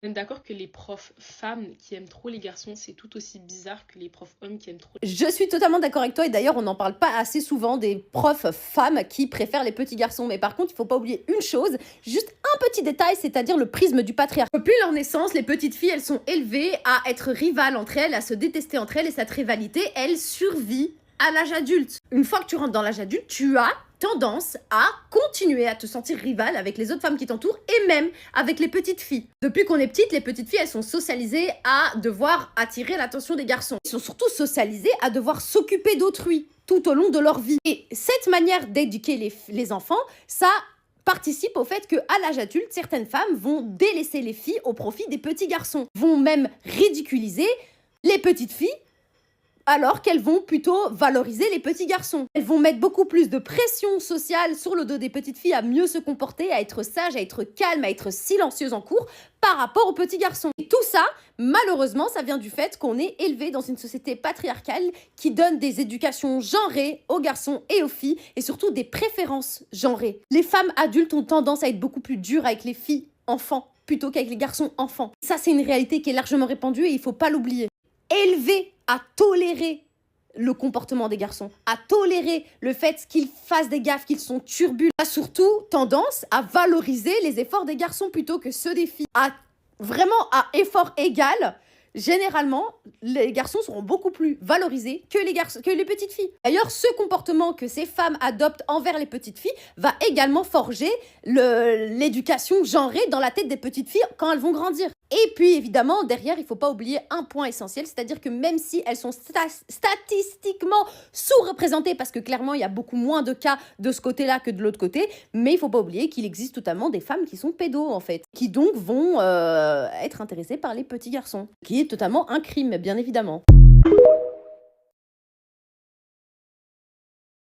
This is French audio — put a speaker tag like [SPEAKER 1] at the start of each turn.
[SPEAKER 1] D'accord que les profs femmes qui aiment trop les garçons, c'est tout aussi bizarre que les profs hommes qui aiment trop.
[SPEAKER 2] Je suis totalement d'accord avec toi et d'ailleurs on n'en parle pas assez souvent des profs femmes qui préfèrent les petits garçons. Mais par contre, il faut pas oublier une chose, juste un petit détail, c'est-à-dire le prisme du patriarcat. Depuis leur naissance, les petites filles, elles sont élevées à être rivales entre elles, à se détester entre elles et cette rivalité, elle survit à l'âge adulte. Une fois que tu rentres dans l'âge adulte, tu as tendance à continuer à te sentir rivale avec les autres femmes qui t'entourent et même avec les petites filles. Depuis qu'on est petite, les petites filles, elles sont socialisées à devoir attirer l'attention des garçons. Elles sont surtout socialisées à devoir s'occuper d'autrui tout au long de leur vie. Et cette manière d'éduquer les enfants, ça participe au fait qu'à l'âge adulte, certaines femmes vont délaisser les filles au profit des petits garçons, vont même ridiculiser les petites filles alors qu'elles vont plutôt valoriser les petits garçons. Elles vont mettre beaucoup plus de pression sociale sur le dos des petites filles à mieux se comporter, à être sages, à être calmes, à être silencieuses en cours par rapport aux petits garçons. Et tout ça, malheureusement, ça vient du fait qu'on est élevé dans une société patriarcale qui donne des éducations genrées aux garçons et aux filles et surtout des préférences genrées. Les femmes adultes ont tendance à être beaucoup plus dures avec les filles enfants plutôt qu'avec les garçons enfants. Ça, c'est une réalité qui est largement répandue et il faut pas l'oublier. Élevés à tolérer le comportement des garçons, à tolérer le fait qu'ils fassent des gaffes, qu'ils sont turbulents, a surtout tendance à valoriser les efforts des garçons plutôt que ceux des filles. Vraiment à effort égal, généralement, les garçons seront beaucoup plus valorisés que les petites filles. D'ailleurs, ce comportement que ces femmes adoptent envers les petites filles va également forger l'éducation genrée dans la tête des petites filles quand elles vont grandir. Et puis, évidemment, derrière, il ne faut pas oublier un point essentiel, c'est-à-dire que même si elles sont statistiquement sous-représentées, parce que clairement, il y a beaucoup moins de cas de ce côté-là que de l'autre côté, mais il ne faut pas oublier qu'il existe totalement des femmes qui sont pédos, en fait, qui donc vont être intéressées par les petits garçons, qui est totalement un crime, bien évidemment.